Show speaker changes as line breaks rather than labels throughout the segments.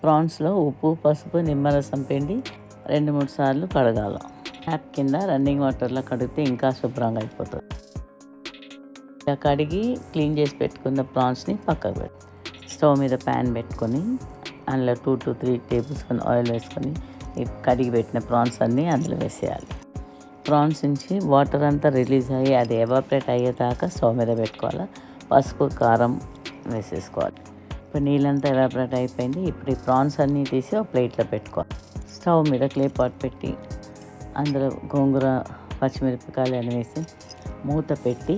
ప్రాన్స్లో ఉప్పు, పసుపు, నిమ్మరసం పిండి 2-3 సార్లు కడగాలి. ట్యాప్ కింద రన్నింగ్ వాటర్లో కడిగితే ఇంకా శుభ్రంగా అయిపోతుంది. ఇలా కడిగి క్లీన్ చేసి పెట్టుకున్న ప్రాన్స్ని పక్కకు పెట్టి స్టవ్ మీద ప్యాన్ పెట్టుకొని అందులో 2 to 3 టేబుల్ స్పూన్ ఆయిల్ వేసుకొని ఈ కడిగి పెట్టిన ప్రాన్స్ అన్నీ అందులో వేసేయాలి. ప్రాన్స్ నుంచి వాటర్ అంతా రిలీజ్ అయ్యి అది ఎవాపరేట్ అయ్యేదాకా స్టవ్ మీద పెట్టుకోవాలి. పసుపు, కారం వేసేసుకోవాలి. ఇప్పుడు నీళ్ళంతా ఎవాపరేట్ అయిపోయింది. ఇప్పుడు ఈ ప్రాన్స్ అన్నీ తీసి ఒక ప్లేట్లో పెట్టుకోవాలి. స్టవ్ మీద క్లే పాట్ పెట్టి అందులో గోంగూర, పచ్చిమిరపకాయలు అన్నీ వేసి మూత పెట్టి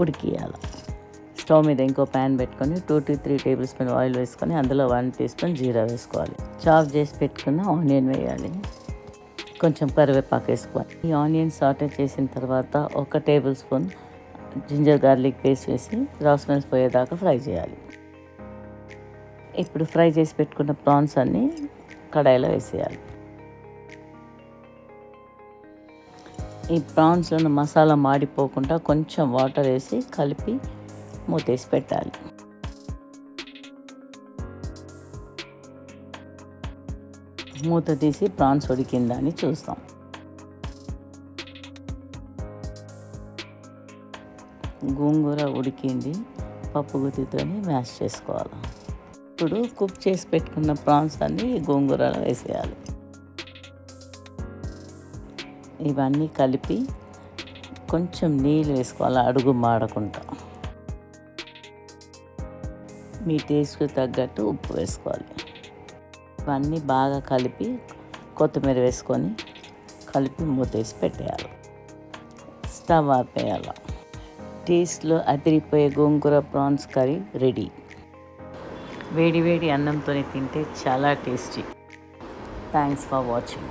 ఉడికియాలి. స్టవ్ మీద ఇంకో ప్యాన్ పెట్టుకొని 2 to 3 టేబుల్ స్పూన్ ఆయిల్ వేసుకొని అందులో 1 టీ స్పూన్ జీరా వేసుకోవాలి. చాప్ చేసి పెట్టుకున్న ఆనియన్ వేయాలి. కొంచెం కరివేపాకు వేసుకోవాలి. ఈ ఆనియన్ సాటే చేసిన తర్వాత 1 tablespoon ginger garlic paste వేసి రా స్మెల్స్ పోయేదాకా ఫ్రై చేయాలి. ఇప్పుడు ఫ్రై చేసి పెట్టుకున్న ప్రాన్స్ అన్నీ కడాయిలో వేసేయాలి. ఈ ప్రాన్స్లో ఉన్న మసాలా మాడిపోకుండా కొంచెం వాటర్ వేసి కలిపి మూతేసి పెట్టాలి. మూత తీసి ప్రాన్స్ ఉడికిందా అని చూస్తాం. గోంగూర ఉడికింది. పప్పు గుత్తితో మ్యాష్ చేసుకోవాలి. ఇప్పుడు కుక్ చేసి పెట్టుకున్న ప్రాన్స్ అన్నీ గోంగూరలో వేసేయాలి. ఇవన్నీ కలిపి కొంచెం నీళ్ళు వేసుకోవాలి, అడుగు మాడకుండా. మీ టేస్ట్కి తగ్గట్టు ఉప్పు వేసుకోవాలి. ఇవన్నీ బాగా కలిపి కొత్తిమీర వేసుకొని కలిపి మూతేసి పెట్టేయాలి. స్టవ్ ఆపేయాలి. టేస్ట్లో అదిరిపోయే గోంగూర ప్రాన్స్ కర్రీ రెడీ. వేడి వేడి అన్నంతో తింటే చాలా టేస్టీ. Thanks for watching.